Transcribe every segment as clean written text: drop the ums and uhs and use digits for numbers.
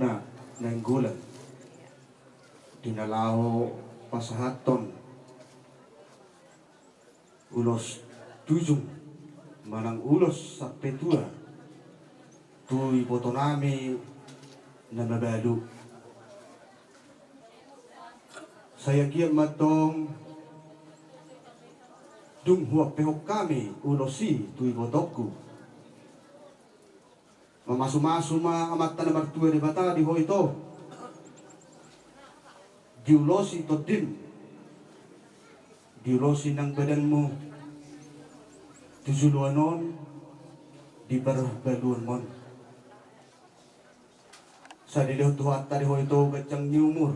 una nainggulan dinalaho pasahaton ulos tujung manang ulos sa petua tuy potonami na mabalu saya giam matong dung huwag pehok kami ulosi tuy botokku mamasu-masu ma amat tanah martua di bata di ho ito diulosi todim diulosi ng badanmu tujuluanon di baruh-baluan mon sa diliho tuhat tadi ho ito gacang ni umur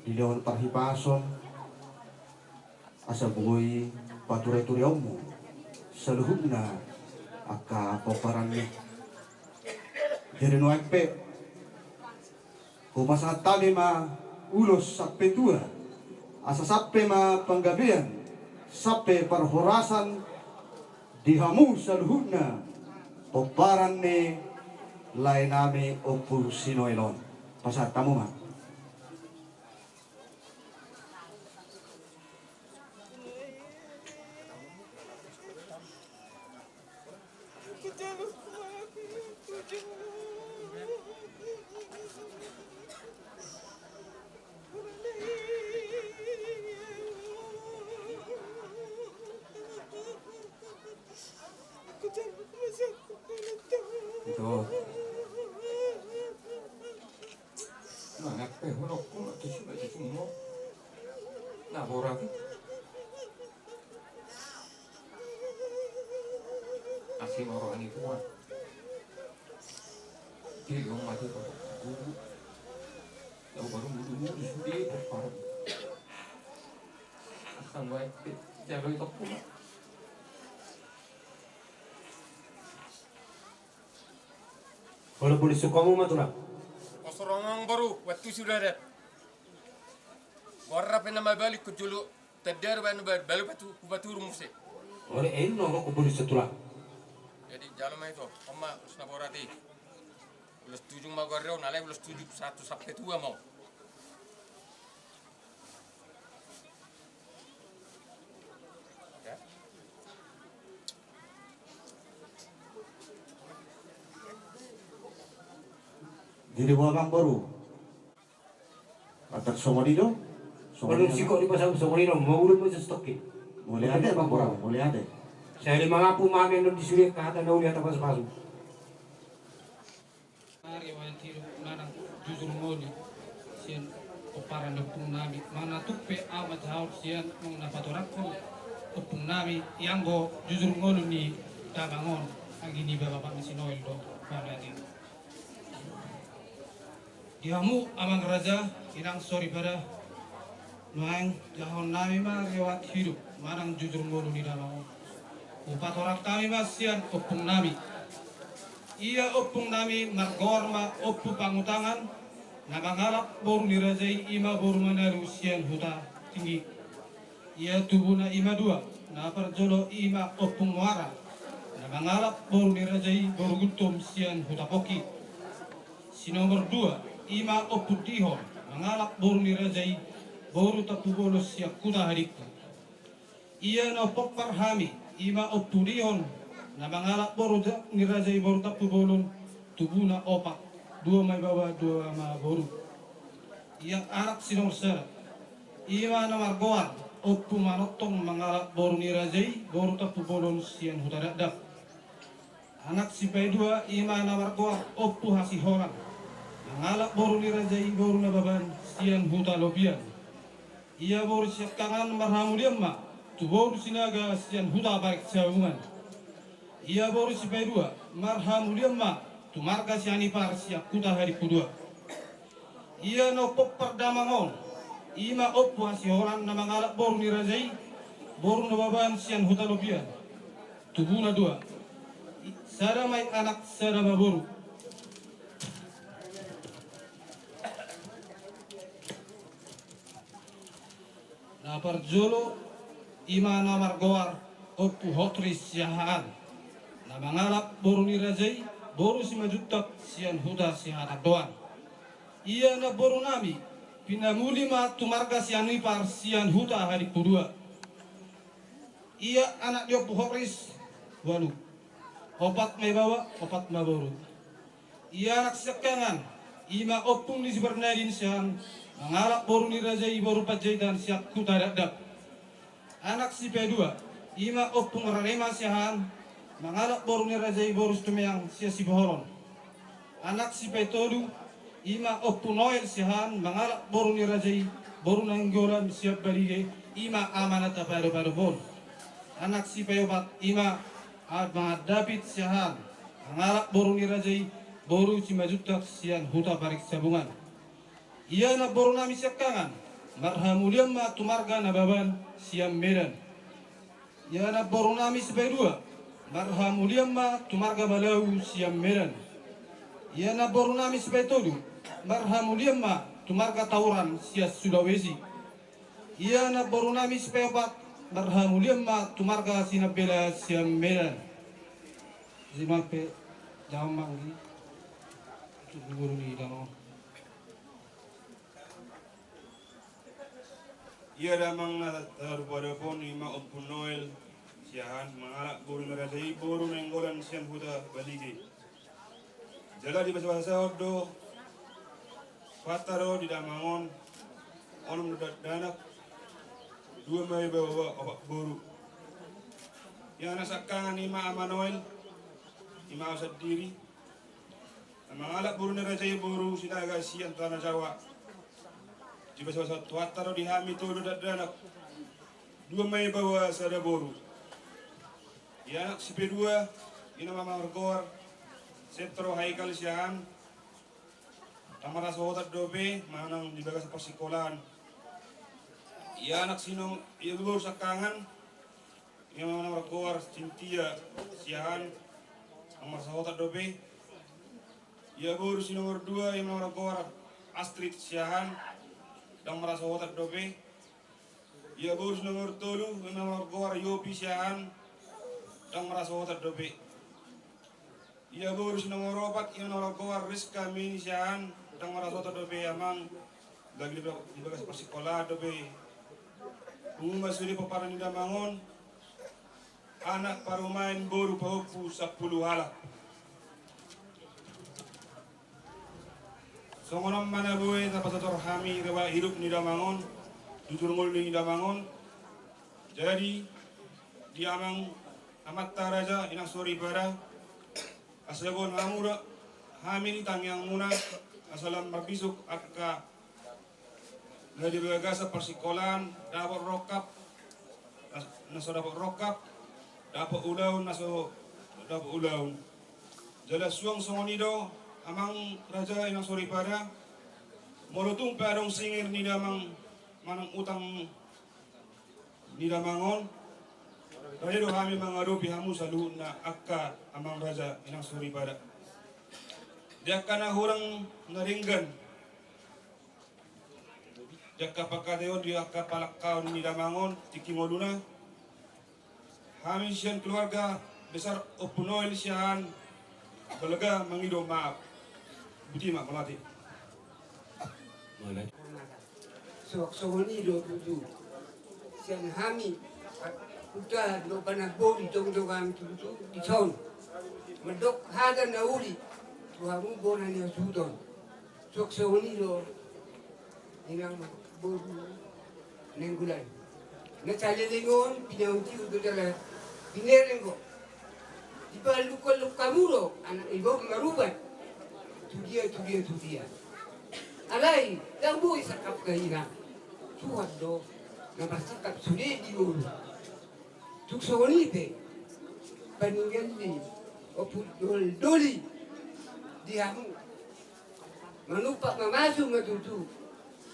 diliho parhipason asa buhay paturay-turyaw mo sa luhub na aka poparan ni dari nuagpe humasahat tabi ma ulos sa petua asa sape ma panggabian sape parhorasan dihamu sa luhub na poparan ni lain nami opu sinoilon pasahat tamu ma Ito. Anak pe honok ko ito siya ito mo. Nabora ko. Asim orang itu kan. Dia yang mati kok. Tahu baru mudu di depan. Sampai jago itu pun. Kalau polisi kamu mah tuh lah. Orang baru waktu sudah ada. Warna nama balik ke julu terdar balik batu rumusnya. Oleh ini nongkrong ke polisi tuh lah. Jadi jalan itu, amma snaborati. Ulas tujuh mau garau, nalai ulas tujuh satu sampai dua mau. jadi bang baru atas somodido Kalau si kau di pasar somori dong, mau urut macam stok ke. mulai ada bang baru mulai ada Saya lima ngapu mami non disuruh ke hata nauli atau pas-pasu. Hari wanti manang jujur ngoli sian oparan opung nami mana tupe amat haur sian mong napatorak ko opung nami yang go jujur ngoli ni dagangon agini bapak misinoil do panati dihamu amang raja inang sorry pada nuang jahon nami ma lewat hidup manang jujur ngoli ni dagangon upatorak kami masian opung nami ia opung nami margorma opu pangutangan namangalap boru nirajai ima boru manaru sian huta tinggi ia tubuna ima dua na perjolo ima opung muara namangalap boru nirajai boru gutom sian huta poki si nomor dua ima opu dihon mangalap boru nirajai boru tapu bolo siak kuta hariku ia no popar hami ima opu dihon na mangalap boru nirajai boru tapu bolon tubuna opak dua mai bawah dua ma boru yang anak sinor sera ima na margoan opu manotong mangalap boru nirajai boru tapu bolon sian hutaradap anak sipai dua ima na margoan opu hasihoran mangalap boru nirajai boru na baban sian hutalobian ia boru siak kangan marhamulian ma tu boru sinaga sian huta baik saungan ia boru sipai dua marhamulian ma tu marga siani par siap kuda hari kedua ia no popar damangon ima oppu hasihoran na mangalak boru nirajai boru na baban sian hutalobian tubuna dua sada mai anak sada baboru na parjolo ima na margoar oppu hotris siahaan na mangalak boru nirajai boru si majutak sian huda si hanak doan Ia na Borunami, pinamulima tumarga sian ipar sian huta hari pudua. Ia anak dia Horis walu. Opat may bawa, opat maborut. Ia anak sekangan, ima opung ni si Bernardin sian, mengalak boru ni Raja Iboru Pajaitan siap kuta dadap. Anak si P2, ima opung ranema sian, mengalak boru ni Raja Iboru Stumeyang siap si Bohoron. Anak si P3, ima opung Noel sian, mengalak boru ni Raja Boru Nanggoran siap balige, ima amanat apa ada bol. Anak si P4, ima Ahmad David sian, mengalak boru ni Raja Boru Cimajutak sian huta barik sabungan. Ia na boru nami sekangan, marhamuliam ma tumarga nababan siam Medan. Ia na boru nami sepedua, marhamuliam ma tumarga balau siam Medan. Ia na boru nami sepetodu, marhamuliam ma tumarga Tauran sias Sulawesi. Ia na boru nami sepeopat, marhamuliam ma tumarga Sinabela siam Medan. Zimape jamanggi. Guru ni damo. Ia damang na terpada pon ima opun Noel siahan mengalak guru merajai boru nenggolan sian huta baligi. Jala di bahasa ordo pataro di damangon onum danak dua mai bawa opak boru. Yang nasakangan ima ama Noel ima usad diri. Mengalak boru nerajai boru sinaga sian tanah Jawa. Jika bahasa tuataro di hami todo danak dua mai bawa sada boru. Ya anak si P2 ina mama mergor setro haikal sian tamara sohotat dobe manang di bagas persikolan. Ya anak sinong ia lulur sakangan ina mama mergor Cintia sian tamara sohotat dobe. Ya boru si nomor 2 yang nomor mergor Astrid sian tamara sohotat dobe. Ya boru si nomor 3 yang nomor mergor Yopi sian dang merasa hotat dobe. Ia boru si nomor 4 yang nomor mergor Rizka Mini sian dang merasa hotat dobe amang lagi di bagas persikola dobe. Bunga suri peparan di damangon anak parumain boru pahupu 10 halak. Songonom mana boy dapat terhami rewa hidup ni damangon jujur ngul ni damangon. Jadi dia amang amat taraja inang sori bara aslebon amura hamil tangyang muna asalam mabisuk akka ngadi bagasa persikolan dapat rokap naso dapat rokap dapat ulaun naso dapat ulaun jala suang songonido amang raja inang sori bara molutung parong singir ni damang manang utang ni damangon. Raja do kami mengarupi hamu saluhut na akka amang raja inang suri pada. Dia kana hurang naringgan. Dia kapakadeo dia kapalakau ni damangon tiki moduna. Kami sian keluarga besar Opunoil sian balaga mangido maaf. Buti mak melati. Sokoni do tuju. Sian hami uta do kana bodi tong kami tutu di tahun. Medok hada na uli. Tuhamu bona ni sudon. Sokoni do inang bodu nenggulan. Na calelingon pinauti uto dala binerengo. Di balukol kamuro anak ibo maruban. Tudia. Alai, dang boy sakap kaina. Tuhan do na masakap sulit di ulu. Tuksoni pe paninggan ni opul doli dihamu manupak mamasu matutu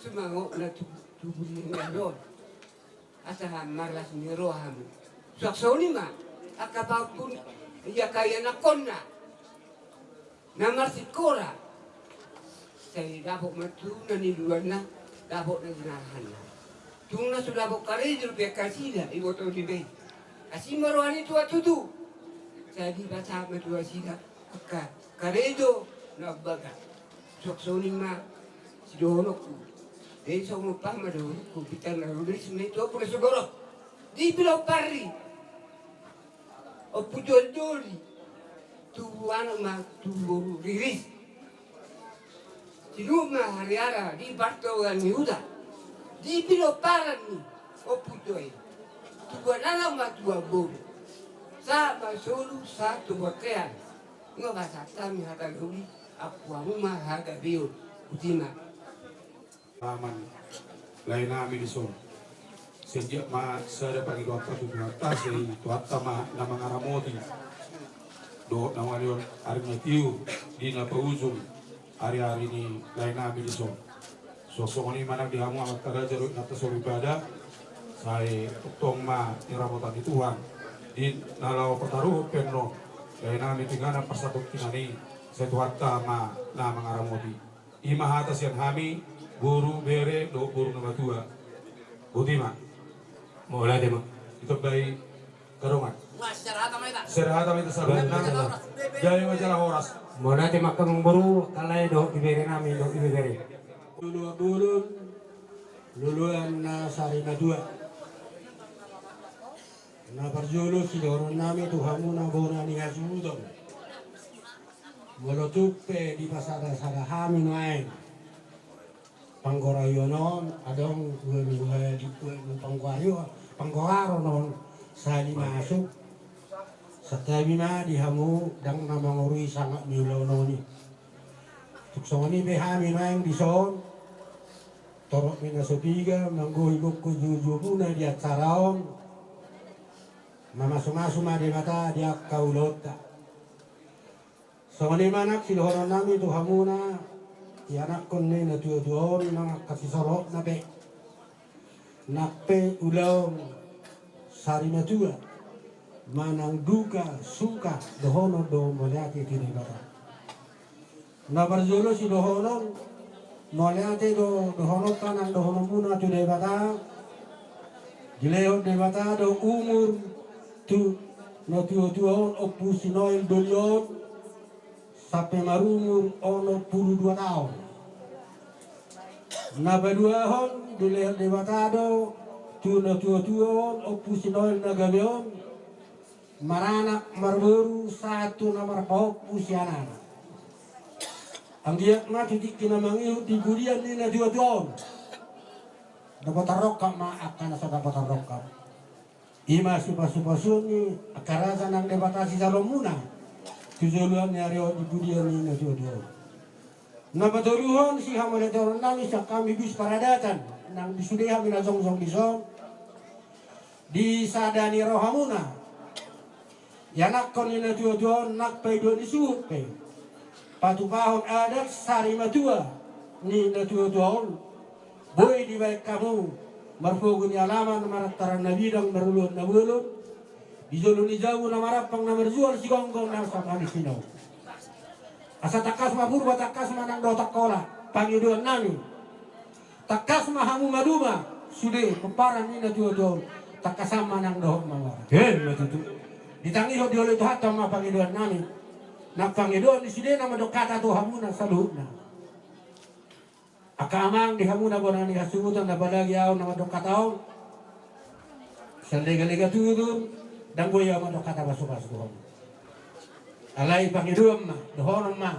sumango na tubuh ni ron asa marlas ni rohamu tuksoni ma akapapun ya kaya na konna namar sikora saya dapok matu na ni luar na dapok na ginahan tungna sudah bokare di rupiah kasida ibu tahu di bay así maruani tua tutu. Jadi baca matua sida. Ka karedo na baga. Sok soning ma sidonoku. Dei sono pama do ku pitana rulis me to pura segoro. Di bilo parri. O pujol doli. Tu anak ma tu riris. Di rumah hari-hari di Bartogan Yehuda. Di bilo parani. O pujol. Tu anak ma tu abur. Sa masulu sa tu bakean. Ngo basa tami hata luli. Aku rumah harga bio. Utima. Aman lain namin iso sejak ma sada pagi dokter tu atas dari tuata ma nama ngaramoti do nama lion hari tiu di na pauzum hari-hari ini lain namin iso sosok ini mana dihamu amat kada jeruk nata sori pada saya tong ma iramotan di Tuhan di nalau pertaruh penno lain namin tinggal persatuk kinani saya tuata ma nama ngaramoti ima atas yang kami guru bere do guru nama tua Butima Mulai deh mak. itu bayi karongan serahata itu sabar jaya majalah horas Mulai deh mak kemang baru kalai do ibere nami do ibere. Lulu bulun, luluan na sarina dua. Na parjolo si doron nami tuhamu na bona ni hasudon. Molotupe di pasada sada hamin wae. Panggorayonon adong gue di panggorayo non sali masuk setabi na dihamu dang namanguri sangat milononi tuksoni behami maeng dison torok mina sopiga manggohi buku jujubuna di ataraon mamasu-masu ma di mata dia kaulota soni manak silohoron nami tuhamuna anak kon ni na tuon na kasi sorok na pe nakpe ulang sari na tua manang duka suka dohono do moliati tini bata na barjolo si dohono moliati do dohono tanang dohono muna tu de bata dileo de bata do umur tu no tuon opusi noel dolion sampai marumur ono 22 tahun. Na badua hon dule debatado tuno tuon opusi noel na gabion marana marbaru satu na marpau pusianan. Ang diyak na titik kinamangihut di burian ni na tuon. Dapat tarokka ma akan sa dapat tarokka. Ima supa-supasun ni akaraza ng debatasi sa romuna. Tujuluan ni Aryo di burian ni na tuon. Napaturuhan si Hamaletoron namin sa kami bis paradatan nang disudihan minasong-song bison di sadani rohamuna yanak kon ina tuon nak pay do isup pe patupahon adat sari matua ni na tuon boy di baik kamu marfogun ni alaman marataran nabidang marulun na bulun dijolun ni jauh na marapang na marjual si gonggong na sa kamisinaw. Asa takas mapurba takas manang do takola pangiduan nami takas mahamu maduma sude peparan ni na tuon takasama nang do mawar matutu ditangi ho dioleh to hatam ma pangiduan nami na pangiduan di sude na madokata to hamuna saluhna akamang di hamuna bona ni hasutan na balagi aw na madokataw salega-lega tudun dan boya madokata basuk-basuk alai pangiduam ma dohonom ma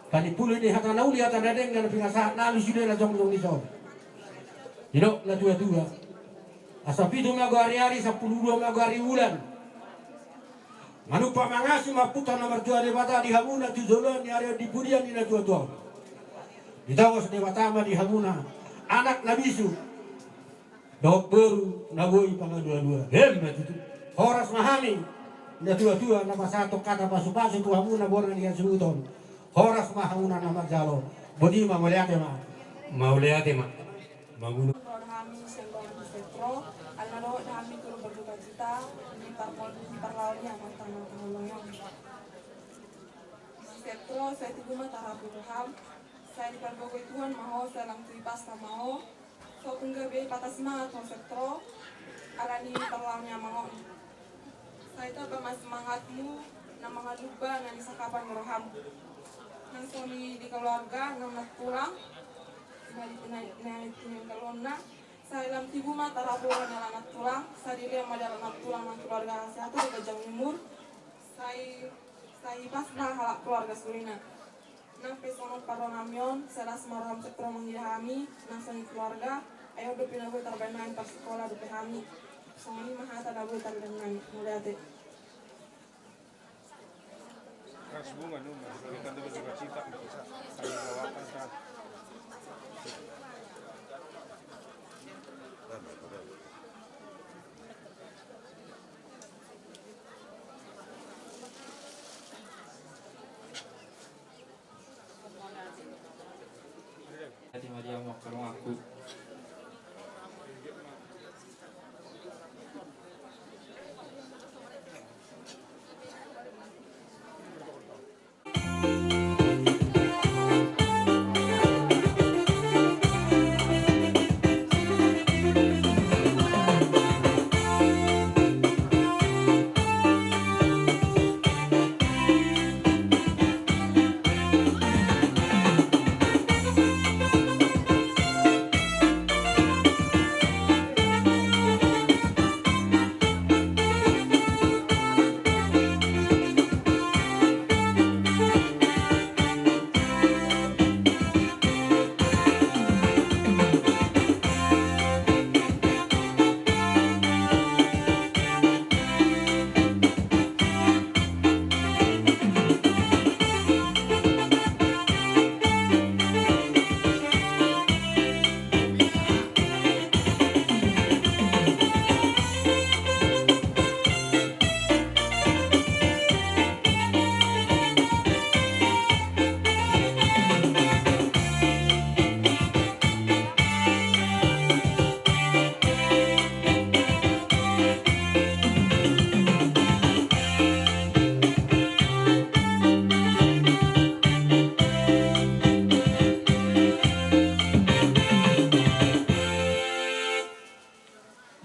panipuli ni hata nauli hata dadeng dan pinasa nalu sudah na jong ison hidok na tua-tua asa pitu mago hari-hari 10 mago hari bulan manupa mangasi maputa nomor 2 debata di hamuna tujolon di area di budian ni na tua-tua ditawas debata ma di hamuna anak nabisu dok baru naboi pangadua-dua itu horas mahami na tua-tua nama satu kata pasu-pasu tu hamuna borna ni suuton horas ma hamuna nama jalo bodi ma melihat ma Mau lihat ya mak. Bangun. Kami sembang setro, alano kami turut berduka cita di parlaunya tanah setro saya tiba tahap Tuhan saya di perbogo Tuhan mau saya lang tui pasta mau so tunggu be patas semangat setro alani parlaunya mau saya itu apa semangatmu na mga lupa na nisakapan meroham nang soni di keluarga nang pulang na inaitinin kalonna. Sa ilang tibu mata raburan yang anak tulang, sa dili yang madal anak tulang ng keluarga satu di Kajang Timur. Sa ipas na halak keluarga Sulina. Nang pesonong paronamyon, selas marham sekro menggihami, nang sangi keluarga, ayo do pinagoy tarbenain pas sekolah do pihami. Songoni mahata dagoy tarbenain mulai ate. Keras bunga nu, kita tuh bersuka cita bisa saling bawakan kan. Hati Maria mau ke rumah aku.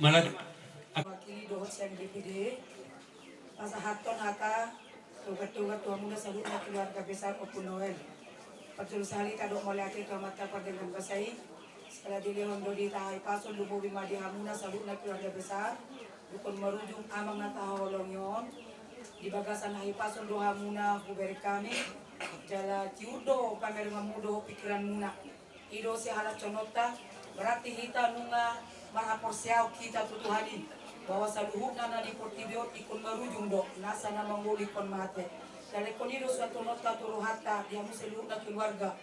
Malat Wakili dohot siang DPD, pasahaton aka tugat-tugat tua muda salut na keluarga besar Opun Noel. Patul sali kadok moliake kamata dengan basai. Setelah dilihon do di tahai pason lubo bima di hamuna salut na keluarga besar. Dukun merujung amang na taholong yon. Di bagasan hai pason do hamuna huberi kami. Jala ciudo pamer mamudo pikiran muna. Ido si halat conota berarti hita nunga marapor siaw kita tutuhanin bahwa saluhuk na di portibio ikon marujung do nasa na manguli kon mate dale konido suatu nota turuhata dia museluhuk na keluarga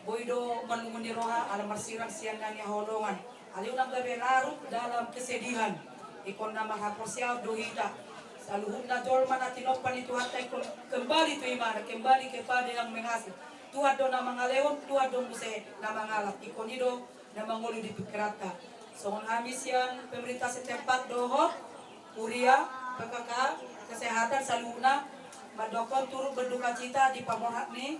boido manumuni roha ala marsirang siang nani holongan aliu nang gabe larut dalam kesedihan ikon na marapor siaw do hita saluhuk na dolman at tinopan itu hatta ikon kembali tu imana kembali kepada yang menghasil Tuhan do na mangaleon Tuhan do muse na mangalap ikonido na manguli di pikrata Songon amis yang pemerintah setempat dohot, kuria, PKK, kesehatan saluna, madokon turut berduka cita di pamorhak ni,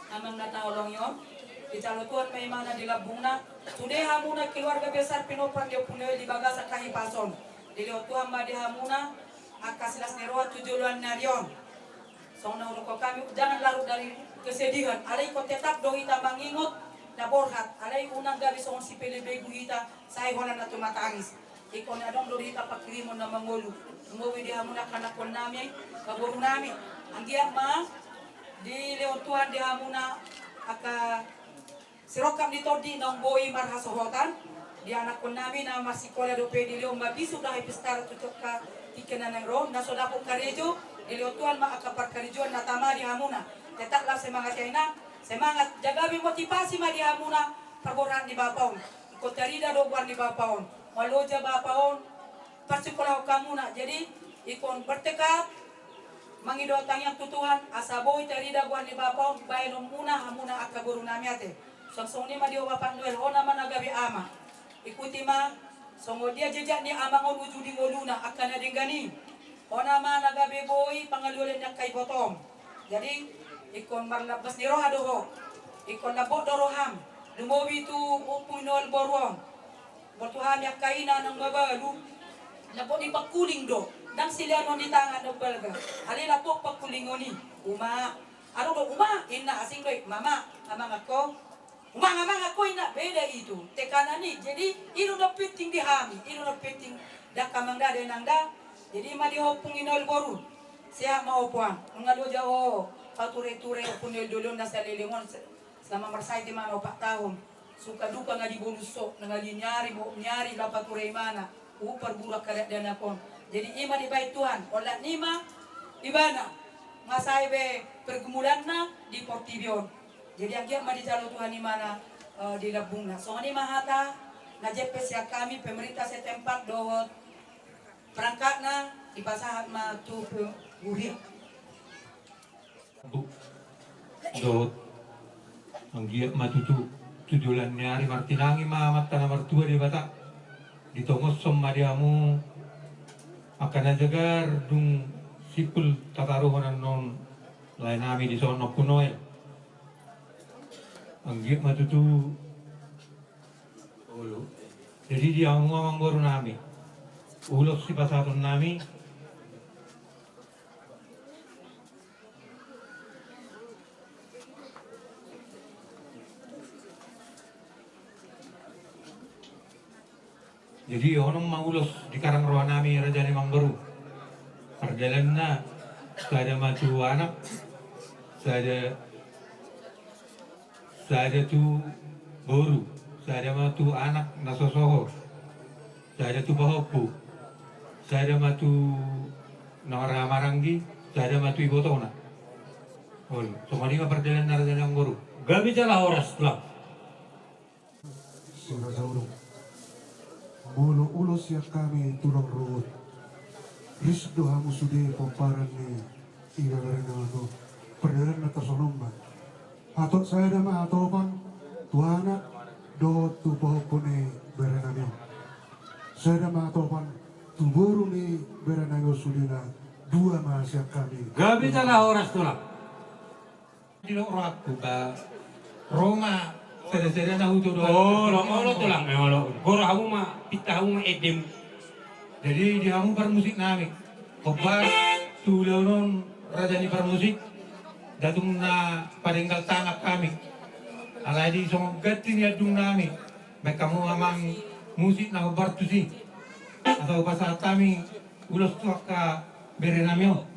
amang nataolong yon, di calotuan may mana di labungna, sudah hamuna keluarga besar pinopang dia punya di bagasan kahipason, di liotuan ma di hamuna, akasilas neroa tujuan narion, songon uruk kami jangan larut dari kesedihan, alai kau tetap dohi tambang ingot, na borhat alay unang gabi sa si PLB guhita sa ihonan na tumatangis ikon na dong dorita pakrimon na mangulu umuwi di hamuna kanakon namin kaburo namin ang giyak ma di leontuhan di hamuna aka sirokam dito di nang boy marhasohotan di anak kon namin na masikola do pwede leong mabiso dahil pistara tutok ka tikenan ng ron na soda po karejo di leontuhan maakapar karejoan na tama di hamuna tetap lang sa mga China semangat jagabi motivasi madi hamuna perboran di bapaon ikut tarida doguan di bapaon waloja bapaon persikulah kamuna jadi ikon bertekad mangidotang yang tutuhan asaboy tarida guan di bapaon bayon muna hamuna akaburu namiate songsong ni madi bapan duel hona managabi ama ikuti ma songo dia jejak ni amangon wujudi ngoluna akan adinggani hona managabi boy pangalulen yang kay botong jadi ikon marlabas ni roha doho ikon labot do roham lumobi tu upunol borwon botuhan yak kaina ng mabalu labot ni pakuling do dang sila no di tangan do balga ali lapok pakuling oni uma aro do uma inna asing doy mama amang ako Mga koy na beda itu. Tekanan ni. Jadi ino na piting dihami. Ino na piting da kamangda denangda. Jadi ma dihopung inol boru. Siya maupuang. Ngalo jawo pature-ture punil dulu na sa lilingon selama mersai di mana 4 tahun. Suka duka nga di bonusok nga nyari mo nyari la pature mana. Upar burak karet dana kon. Jadi ima di bait Tuhan. Olat nima ibana. Masai be pergumulan na di Portibion. Jadi ang ma di jalo Tuhan imana di labungna. So ani mahata ngajepes ya kami pemerintah setempat dohot perangkatna ipasahat ma tu guhir. Dot ang giat matutu tujulan nyari martinangi mamat tanah mertua di Batak ditongos somadiamu akan ajagar dung sipul tataruhan non lain nami di sono kunoel ang giat matutu jadi dia ngomong baru nami ulos si pasatun nami jadi orang maulos di karang roh nami Raja Limang Baru perjalanan na saya matu anak saya tu baru saya matu anak nasosoho saya tu bahopu saya matu Nara Marangi saya matu Ibotona semua ini perjalanan Raja Limang Baru Gabi jala oras lah. Raja Urung. Mulu ulos ya kami tulang ruut. Risdo hamu sude pomparan ni inagaran na ano. Perdaran na tasonomba. Atot saya dama atopan tuana do tu pohon ni beranami. Saya dama atopan tu buru ni beranami sulina dua masya kami. Gabi jala oras tuh lah. di aku ba Roma sere-sere na hutu do Lo tulang lo. Goro kamu mah pita kamu mah edem. jadi di kamu permusik nami kobar tulaunon Raja ni permusik datung na paringgal tanak kami alai di song gati ni adung nami mereka kamu amang musik na kobar tu si atau pasal kami ulos tuak ka berenamio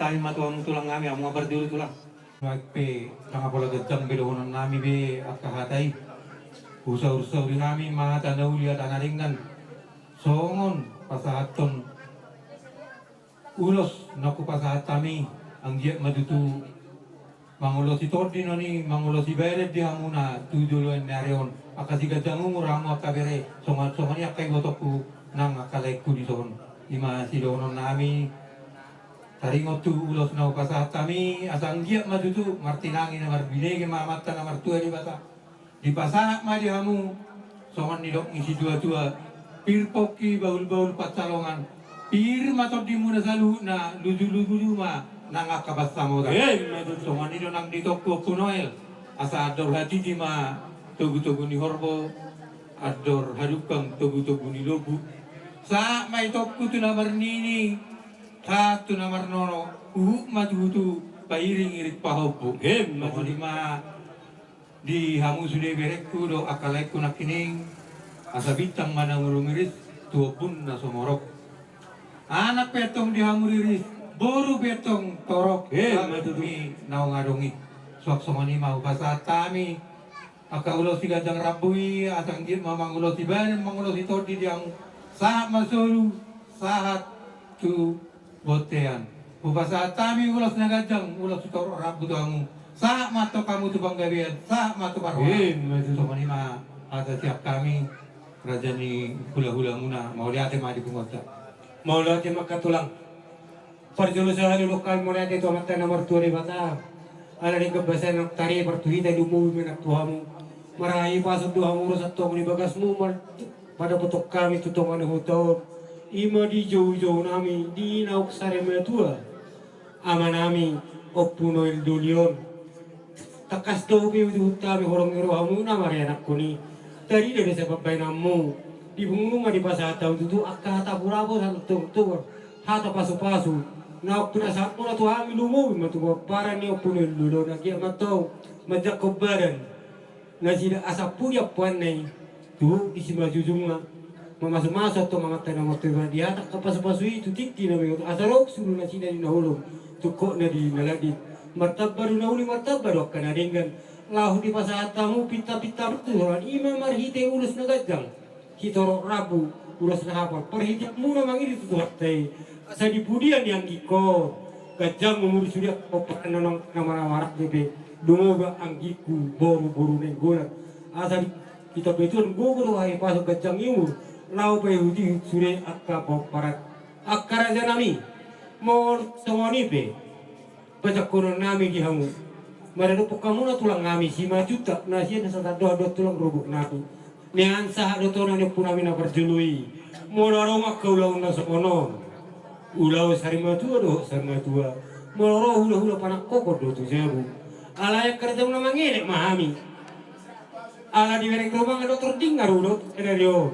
tayo matuang tulang nami ang mga bardilo tulang. Nagpe nang ako lagad jang biluhonan nami be akahatay. Usaur-usauri kami mata naulia tanaringan songon pasahaton ulos naku pasahat kami ang giyak madutu mangulos itordi noni mangulos ibaret di hamuna tuduluan narion akasiga jangung ramu akabere songan-songan yakai botoku nang akalaiku di son lima sidonon nami taringot tu ulos nau pasahat kami asang giyak madutu martinangi na marbinege mamata na martua di bata di pasahat ma di hamu songan nidok isi dua-dua pirpoki baul-baul pacalongan pir matot di muna salu na luju-luju ma nangak kabas samoda songan nido nang ditoko kunoel asa ador hati di ma tugu-tugu ni horbo ador hadukang tugu-tugu ni lobu sa may tokku tu na marnini ta tu na marnono matutu pairing irit pahopo songan lima di hamu sudah berekku do akalaiku nakining asa bintang mana ngurumiris tua pun na somorok anak petong di hamu riris boru petong torok mi nau ngadongi suak somani mau pasat kami aka ulos tiga jang rabui asang git mamang ulos tiban mangulos itodi yang saat masulu saat tu botean upasat kami ulos nagajang ulos torok rabu tuamu saat mato kamu tu panggabian saat mato parwa somani ma ada tiap kami raja ni hula-hula muna mau lihat madi pungota Mau lihat makatulang. Parjolo sa lokal mo natin ito mata nomor 2 ni bata. Ala ni kabasa ng tari partuhita dumu menak tuhamu. Marahi pasok duhamu urus at ni bagas mo pada putok kami tutungan ng hutaw. Ima di jauh-jauh nami di nauk sare metua. Ama nami opuno il dulyon. Takas daw kayo kami horong irohamu na marianak ko ni. Tadi dari sa babay namu. Di bunga di pasataw itu akka hata burabo sa tutur hata pasu-pasu na pinasat mo na to kami lumoy matuwa para ni opuno il dulo na kaya mataw madyak kobaran na sila asapurya puanay tu isi majujunga mamasuk-masuk to mga tanang motiba di hata kapasu-pasu itu tikti na mga asarok suru na sila di nahulog tukok na di naladit martabaru na uli martabaru akka na ringan lahu di pasatamu pita-pita betul ima marhite ulus na gadang hitoro rabu ulas na hapal perhitik muna mangiri tutuhat tay sa dipudian yang giko gajang umur sudah operan nonong nama warak bebe dumoga ang giku boru-boru negola asa kita betul gogoro hai pasok gajang imur lau pe hudi sure akka parat akkara janami mor sawani be pajak kono nami di hamu marado pokamuna tulang ngami sima juta nasian sa do tulang robok natu nian sah do tono ne punami na perjului mororo makaulau na sokono ulau sarimatua do sarimatua mororo hula-hula panak kokor do tu jabu ala yang kerja na mangene mahami ala di merek robang do terdingar do enario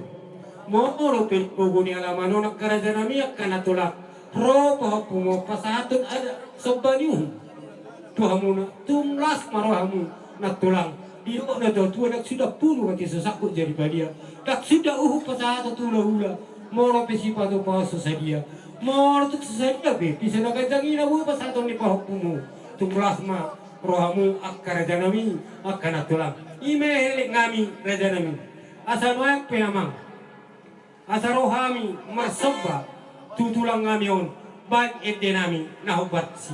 moro pe pogoni ala manona kerja nami akan atolak ro pahapumo pasatun ada sobaniu tuhamuna tumlas marohamu natulang di na daw tuwa dak sudah puno kanti sasakot jadi badia dak sudah pasata tula-hula moro pe sipato paso sa dia moro tu sa dia be bisa nagajang ina bu pasato ni pahapumo tumlas ma rohamu akkara janami akkana tulang ime helik ngami rajanami asa noyak pe amang asa rohami marsobba tutulang ngami on baik edenami nahubat si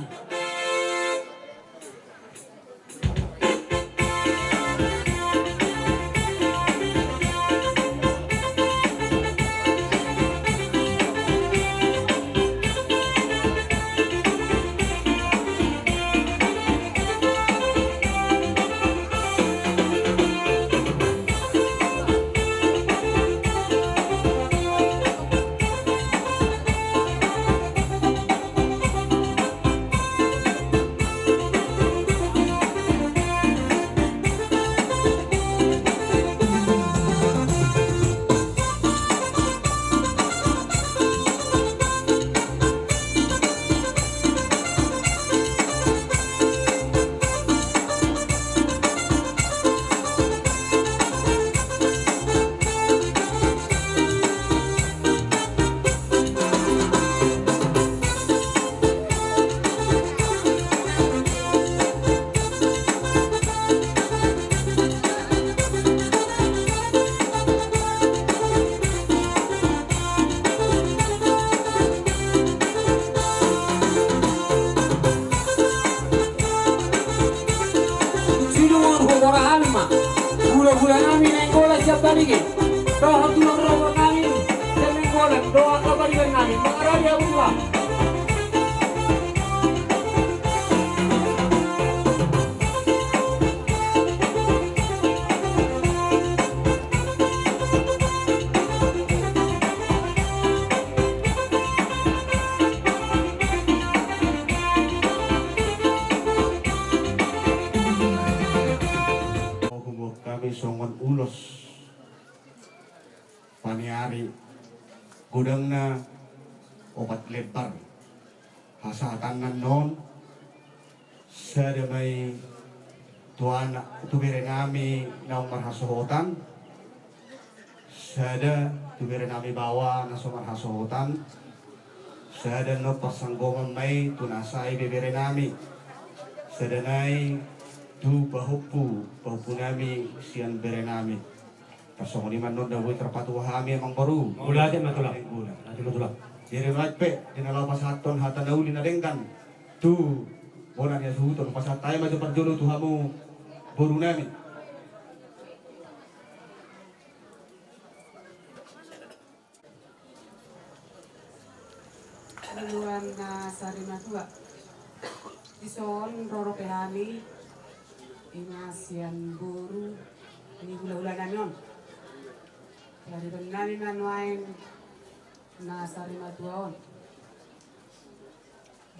paniari gudangna obat lebar hasatanan non sadamay tuan tubire nami na marhasohotan sada tubire nami bawa na sumarhasohotan sada no pasanggongan may tunasay bibire nami sadanay tu bahupu nami sian bere nami pasong ni manon daw terpatuhami amang baru Mula din matulang. Nanti matulang. Diri pe dinalaw pasaton hata nauli na dengkan tu bona niya suhuton pasatay maju perjolo tuhamu baru nami Duluan na sarima tua. Ison roro pehami ingasian buru ini gula-gula yon. Dari benani manuain na sarima tuaon.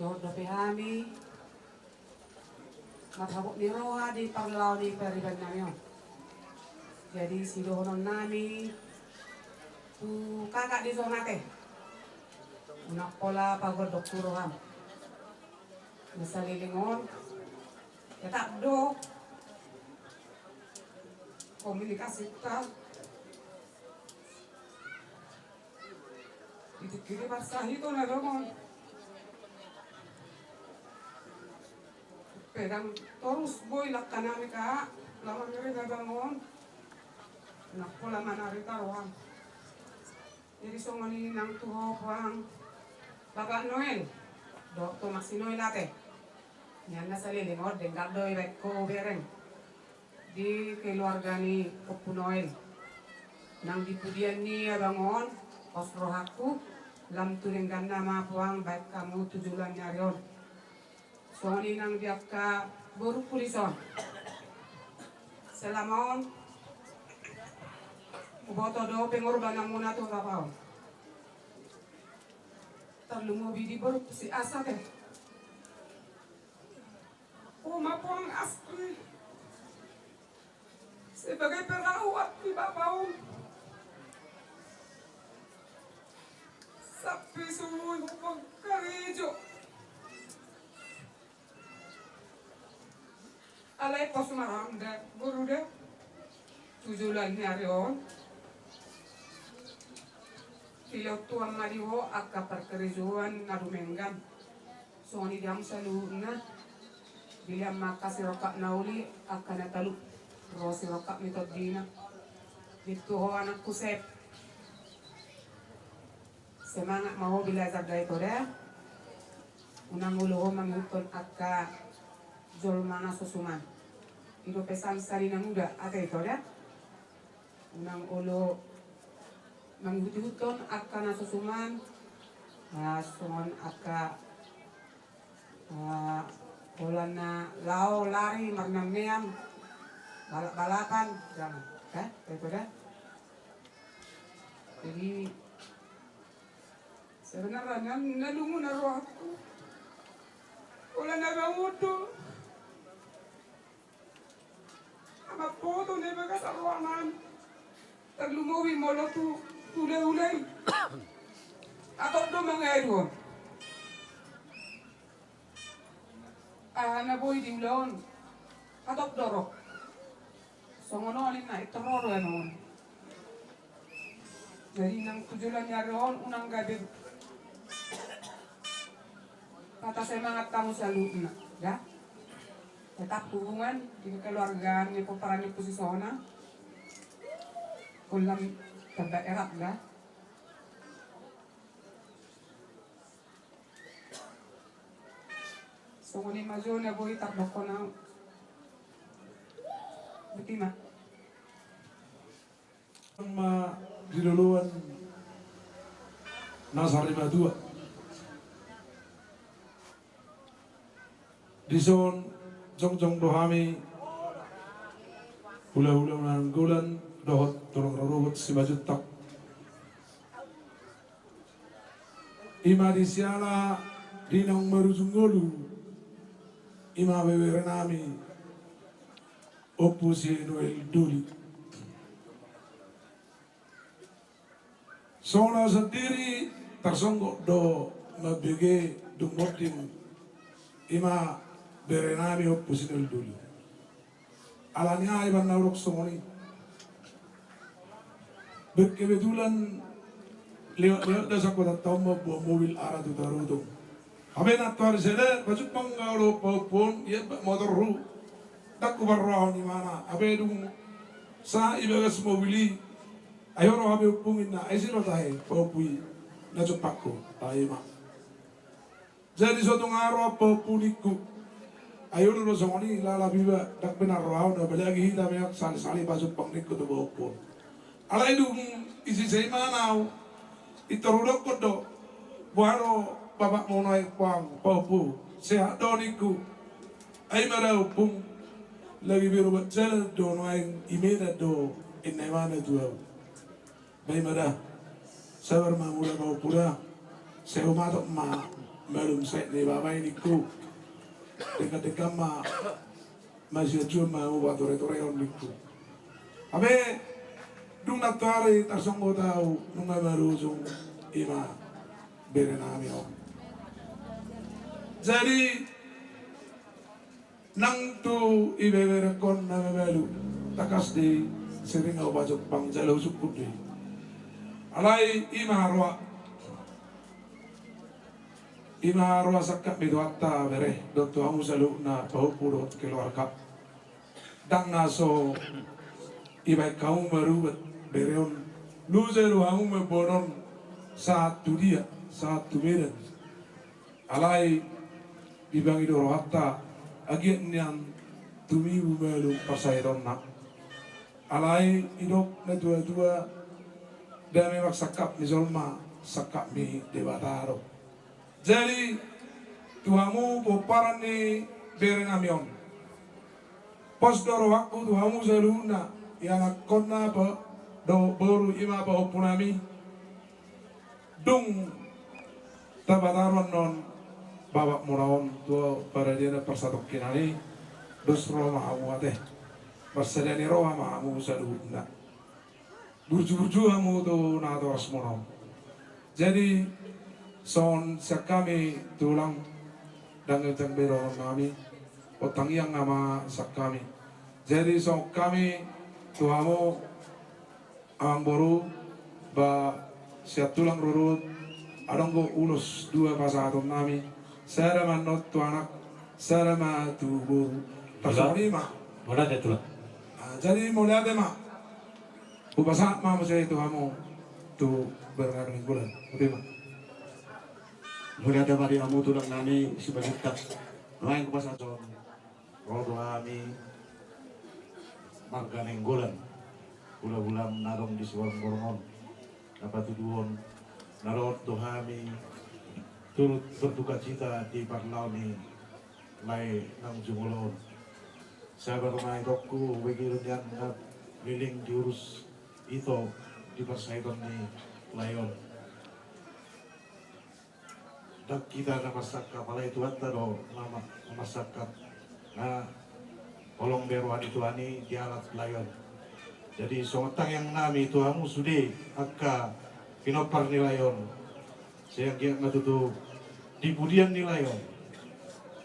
Do pehami mathabok ni roha di parlau di periban yon. Jadi si dohonon nami tu kakak di zona teh. Unak pola pagod dokter ham. Masalilingon. Ya tak do. Komunikasi tak. Itu kiri pasah itu na domon. Pedang terus boy lakkan kami kak. Lama ngeri gagangon. Unak pola manari taruhan. Jadi songoni nang tuho pang Bapak Noel, Dr. Maxinoy Late, yan na sa lilingod, dengkal doy ko bereng di keluarga ni Opo Noel. Nang dipudian ni abangon, osrohaku, lam tulinggan na mapuang baik kamu tujulan nyarion. So ni nang biak ka buruk pulison. Selamon, uboto do pengorban ang muna to kapaw. Terlumubi di baru si asa teh. Mapuang asli sebagai perawat di Bapaum. Sapi suwi upang karejo. Alay pos maram deh, guru deh. Tujulan nyarion. Ilaw tuang maliho akka perkerizuan narumenggan. So ni diam saluna. Bila maka si roka nauli akka natalu. Ro si roka mitod dina. Dito ho anak kusep. Semangat mau bila zagay ko deh. Unang ulo ho manguton akka jolmana susuman. Ito pesan sari na muda ate ito deh. Unang ulo manghuti-huton akka nasusuman sungon akka ulan na lao lari marnam-niam balak-balakan jangan itu dah. Jadi sebenarnya nalungun na roh aku ulan na gamudo ama poto ne bagas arwanan terlumuwi molo tu ulay-ulay. Atau do mga ero. Naboy di ulon. Atau dorok. So ngono alin na itororo ano. Jadi nang tujulan niya roon unang gabi. Kata semangat kamu selalu na, ya. Tetap hubungan di keluarga ni peperangi posisona. Ulang terdaerah lah. So ni majo na boy tarboko na. Betima. Diluluan Nasari Madua Dison Jong Dohami Hula-hula menanggulan dohot turun rarubut si bajutak Ima disiala dinong marujungolu Ima wewerenami Opo si Noel Duli Sona sendiri tersonggok do mabege dumotin ima berenami opusinul dulu. Alanya iban naurok songoni. Berkebetulan lewat desa kota Tombo bawa mobil arah tu tarudung. Habe nak tuar sede baju pengaruh pun ya motor ru tak kubarrah ni mana. Habe dung sa ibagas mobili ayo roh habe upungin na esi lo tahe popui na cupakku tahe mak. Jadi suatu ngaro popuniku ayo lo songoni lala biba tak benar roh na belagi hitam ya sali baju pengniku tu popun. Alai dung isi saya mana itarudok kodo buaro babak mau naik pang popu sehat doniku ay marau pung lagi biru bacal do naik imeda do inai mana tuau bay mara sabar mamura mau pura sehu matok ma belum set ni babai niku dekat ma masih cuma mau buat tore on niku abe dung natari tarsonggo tau nunga marusung ima berenami om. Jadi nang tu ibeberekon na mebelu takas di sering au bajok pang jalo sukut di. Alai ima harwa sakap midwata bere dotu amu salu na pahupurot keluarga. Dang naso ibai kaum merubet bereon luzeru amu mebonon satu dia satu medan. Alai ibang idoro hatta agiat nian tumi bumelu pasairon nak. Alai idok na dua dami mak sakap ni zolma sakap mi debataro. Jadi tuamu poparan ni berenamion. Pos doro waktu tuamu zeluna yang akonna pa do boru ima pa opunami dung tabataron non babak muraon tua para dia persatok kinani dos roh maamu ate persadani roh maamu saduna burju amu tu nato asmono. Jadi son sakami tulang dan ngejang bero kami otang yang nama sakami. Jadi son kami tuamu amang boru ba siap tulang rurut adong go ulus dua pasaton nami saya manot tu anak saya ma tu boru pasoni ma Mana ada tulang? jadi mulai ada ma upasa ma mesti tuamu tu berangkat bulan betul ma Mulai ada mari amu tulang nami sebagai tak lain ke pasar jon rodo kami marganeng bulan bulan narong di suara gorongon dapat tuduhan narot dohami turut berduka cita di parlau ni lai nang jumulon saya bermain dokku begitu yang liling diurus itu di persaiton ni layon dak kita nama sakap palai tuan tado nama sakap nah kolong beruan itu ani di alat layon. Jadi songatang yang nami itu kamu sudah akka pinopar nilayon. Saya kira ngatutu di budian nilayon.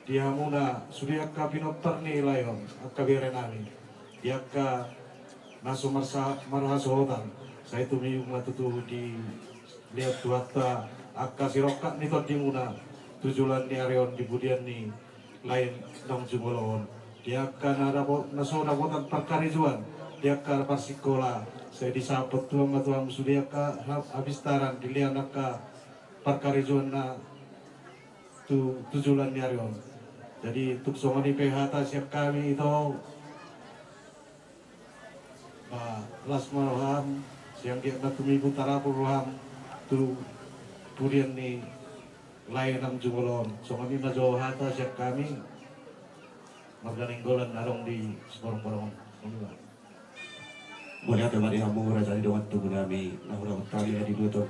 Dia muna sudah akka pinopar nilayon akka bere nami. Dia akka naso marhasotan. Saya tu mi ngatutu di lihat tuata akka sirokat ni di muna tujuan ni areon di budian ni lain nang jumolon. Dia akka naso dapotan perkarijuan. Dia ka pasikola saya disapot tuang matuang sudia ka habis taran dilian ka parkarijuan na tujulan nyarion. Jadi tuk songoni PH siap kami itu lasmaroham siang dia na tumibu tarapuroham tu purian ni lain ang jumolon songoni na johata siap kami marganinggolan narong di seborong-borong. Boleh ada mari kamu raja di waktu kami nahura tali di dua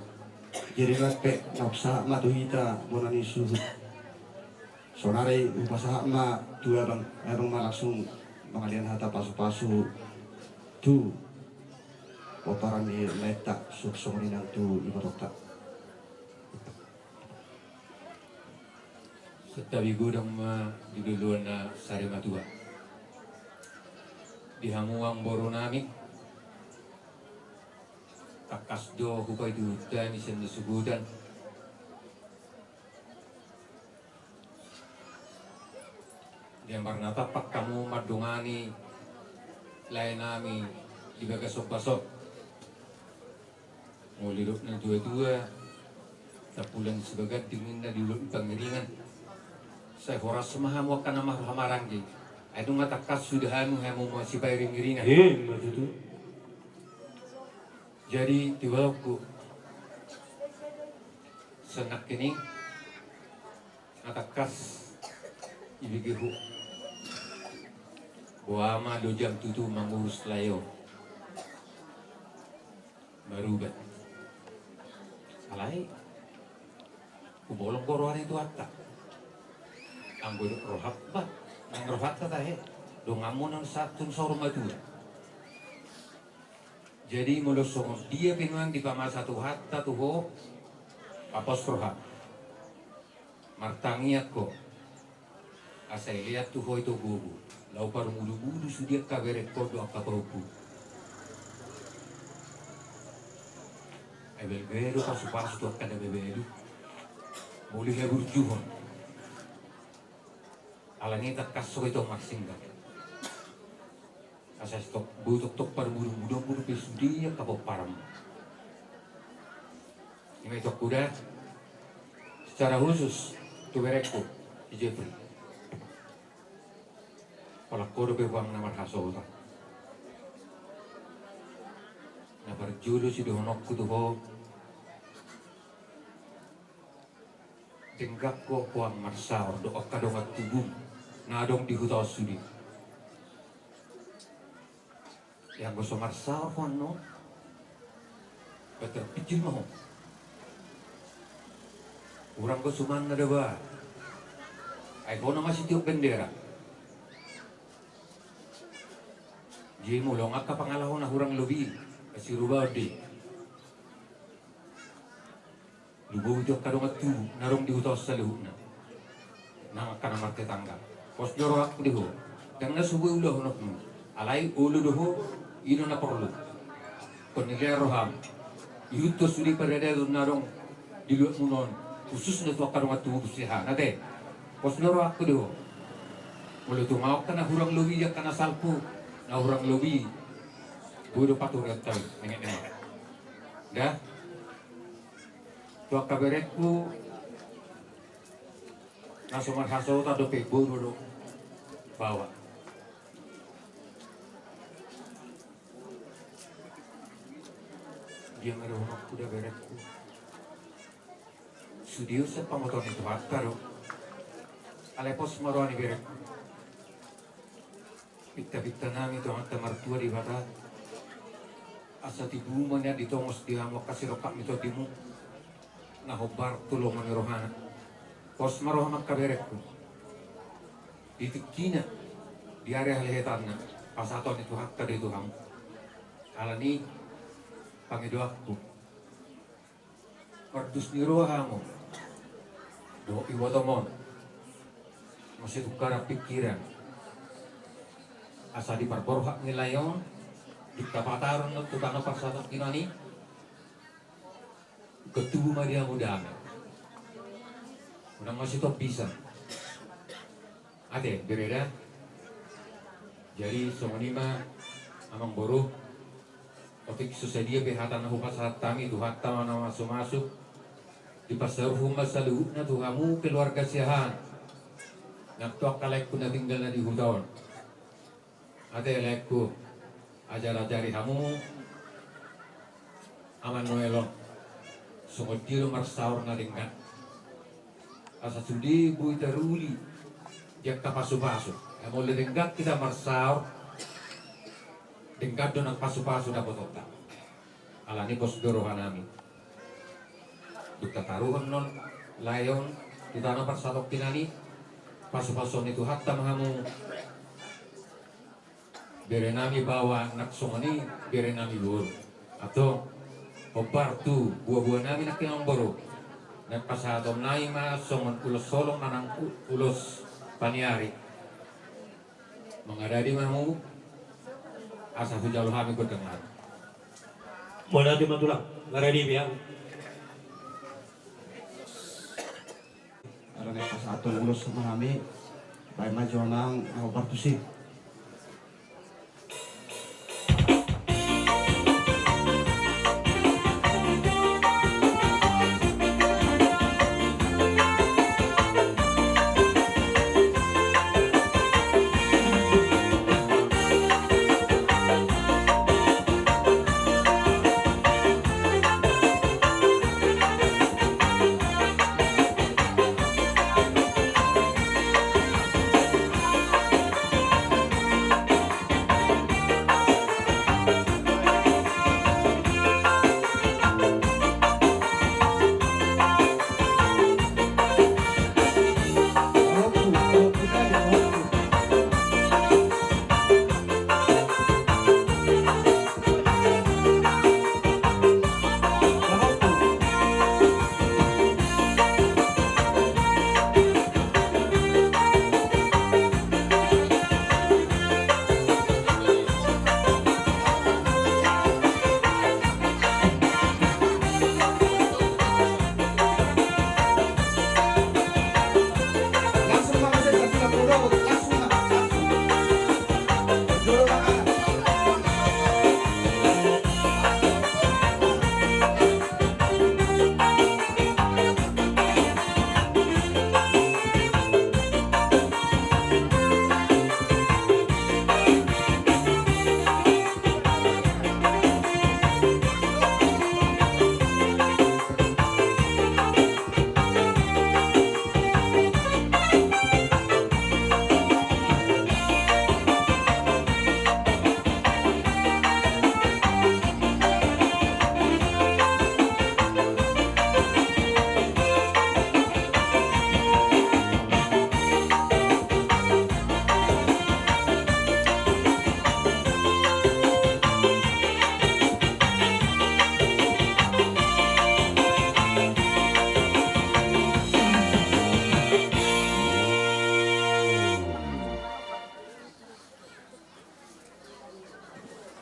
jadi rapi napsa matuhita bonani suhu sonare upasa ma dua bang ma langsung pengalian hata pasu-pasu tu Oparan ni letak suksong ni nang tu ibarotak. Setabi gudang di duluan na sari matua. Di hamuang boro namin. Takas do hupay dutan isan nasugudan. Di marnata pak kamu madungani lain nami di bagasok-basok. Mulirok ng dua-dua, tapulan sebagat dingin na dilok pangiringan. Saya horas semahamu akan nama hamaranggi. Ayo ngatakas sudah hamu masih bayar iringan. begitu. Jadi tiwalku senak kini ngatakas ibigihu. Buama do jam tutu mangurus layo. Barubat. Alai, kubolong koroan itu atta. Anggo rohat ba, ang rohat kata do ngamun ang satun sa rumah tu. Jadi mulosong dia pinuang di pama satu hatta tuho, apos rohat. Martangiat ko, asai lihat tuho itu gugu. Lau paru mulu-mulu sudia kaberek kodo akapropu. Bel-belo pasu-pasu tuh kada bebelu. Muli hebur juhon. Alangnya tak kaso itu maksing kan. Asas tok butok tok par bulu-bulu pesudi ya kapok param. Ini tok kuda secara khusus tuh berekku di Jeffrey. Kalau kodo bebang nama kaso tak. Na berjulu si dohonok kutuho. Tenggak ko kuang marsaor do kadongat tubung nadong di hutau sudi. Yang goso marsaor no. Betul picil mo. Urang ko suman na ba? Ay ko na masih tiok bendera. Jadi mulong ka pangalahon na hurang lobi. Kasi rubadi. Lubo itu kadongat tu narong di hutau sa luhuk na. Nang kana marte tangga. Pos joro ak diho. Dang na subu ulo honok mo. Alay ulo doho ino na perlu. Kon nilai roham. Yuto suri parada narong di luhuk munon. Khusus na tu kadongat tu busiha. Nate. Pos joro ak diho. Mulo tu ngawak kana hurang lobi ya kana salpu. Na hurang lobi. Budo paturat tayo. Nengek-nengek. Dah. Tuak kaberekku nasuman haso tado pebo dulu bawa. Dia merunok kuda berekku. Sudio sa pamoton itu hattaro. Alepos marwani berekku. Pitta-pitta nami to ang tamartua di bata. Asa tibumanya ditongos dihamok kasirokak mito timu. Nahobar tulungan ni rohana. Pos marohamak kaberekku. Ditikina di area lehetanna. Pasaton itu hakta di Tuhan. Alani pangidoakku. Kardus ni rohamu. Do iwatomon. Masih tukara pikiran. Asa di parborhak nilayon. Di kapataron ng tutano pasatot kinani. Ketubuh Maria muda udah masih top bisa ade bereda jadi somonima amang boru topik susadia behatan hukas hatami tu hatta mana masuk di pasar rumah salu na tu kamu keluarga siahan nak tok kalek kuna tinggal na di hudaon ade lekku ajar-ajari kamu aman noelon sungguh diro marsaur na dengan asa sudi bui teruli dia kapasu-pasu mau lenggak kita marsaur dengan donang pasu-pasu na potota alani pos dorohanami dukta taruhan non layon tutana parsatok tinani pasu-pasu itu hatta mahamu berenami bawa nak songani berenami buru Atau obar tu buah-buah nami nak yang baru. Dan pasatom nai songon ulos solong nanang ulos paniari. Mengadadi mamu asa hujal kami berdengar. Mulai di matulang, ngaradi biang. Arane pasaton ulos memahami baik maju nang partusi.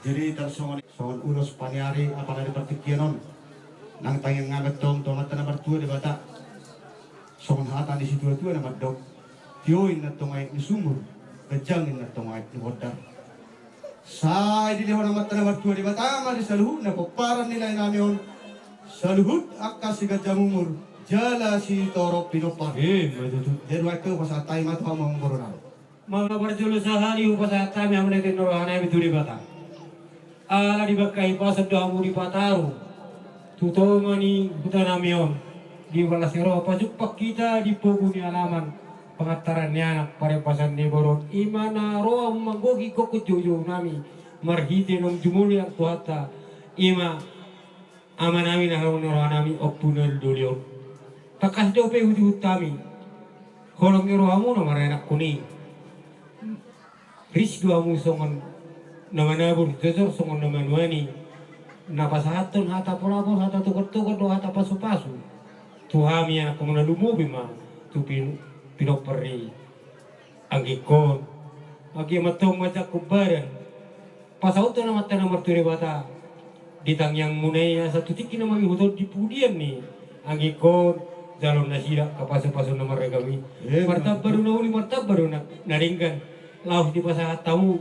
Jadi tersongon ulos paniari apalagi pertikianon nang tayang ngagat dong tomat tanah bertua di bata songon hatan di situ itu nama dok tioin na tongai di sumur kejangin na tongai di hodar sai di lehor nama tanah bertua di bata mali saluhut na koparan nilai namion saluhut akas si gajamumur jala si torok pinopar jadi waktu pas atai matu among koronal Mga berjulu sehari upasa kami yang menetin rohana itu di bata ala dibakai pasad damu di pataru tuto mani hutanamion di balasero pajupak kita di poguni alaman pengatarannya anak pare pasan di borot imana roa manggogi koko jojo nami marhite nong jumuli ang tuhata ima amanami na haron rohanami opunel dolion takas dope hudi utami holong rohamu na marenak kuning ris duamu songon namanabur jujur songon namanuani napasahaton hata polabor hata tukar-tukar do hata pasu-pasu tuhami anak kumuna lumubi ma tu pinoperi anggikon agi matong majak kubaran pasauto na mata na marturi bata ditang yang munaya satu tiki na mangihutol di pudian ni anggikon jalon na sila kapasu-pasu na maragami martabaru na uli martabaru na naringgan laos di pasahat tamu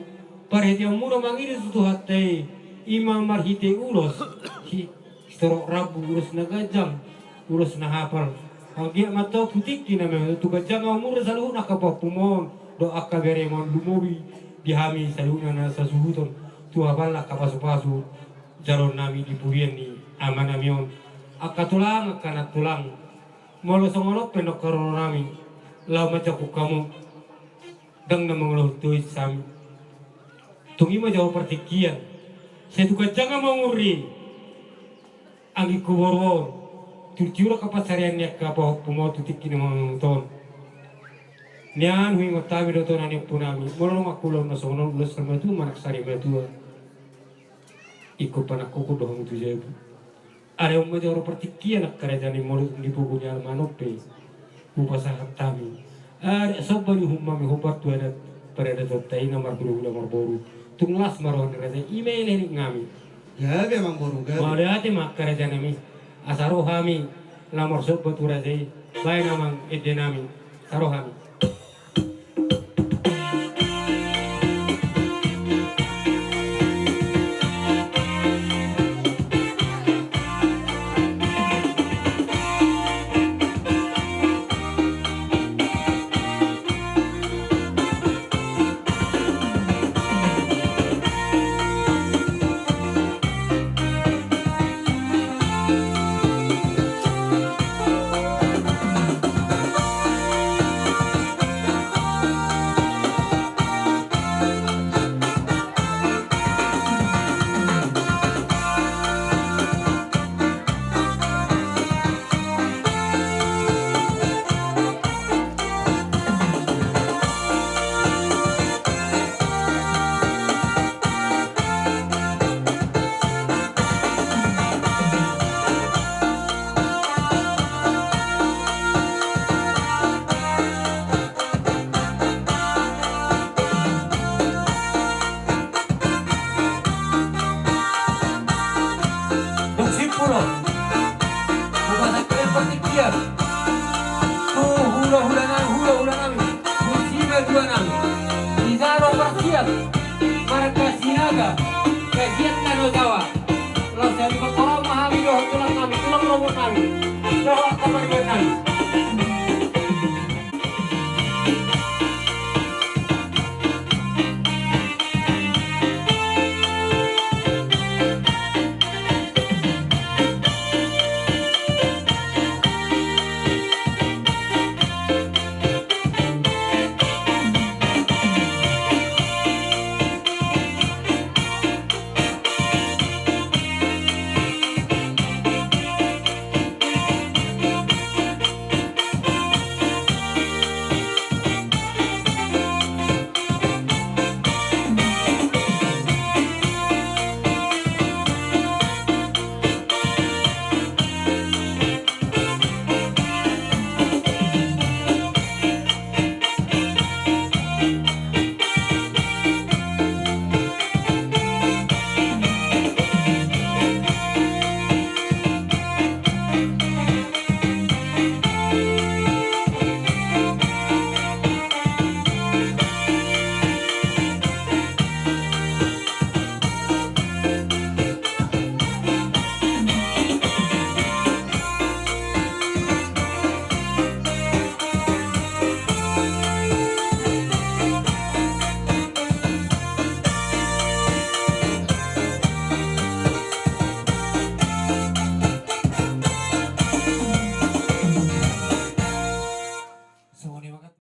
parhati yang murah mangiri suatu hati imam marhite ulos si storok rabu ulos na gajang ulos na hafal ang dia mata putik kina memang tu gajang ang murah selalu nak kapapumon do akabere mon lumubi dihami selalu na sasuhuton tu hafal nak kapasu-pasu jaron nami di purian ni aman namion akatulang akanat tulang molo songolok penok karono nami lau macaku kamu dang na mengeluh tuis sami tungi ma jauh pertikian saya tuh jangan menguri anggi kuborwor turjura kapasariannya kapah pumau tutik kini mangton nian hui ngotami doton ani punami molong aku lo nasono ulas sama tu manak sari betua ikut panak kuku doang itu jauh. Ada yang macam orang pertikian nak kerajaan ini mulut di pukunya manope, upasahat kami. Ada sobat di rumah mi hobat tu ada pada totai nomor 2 nomor baru. Tunglas marohan kerajaan email ini ngami. Gabi emang baru gabi. Mau lihat mak kerajaan kami, asarohami nomor sobat tu razai, baik namang edenami, sarohami. Tulang robot kami, tulang robot kami.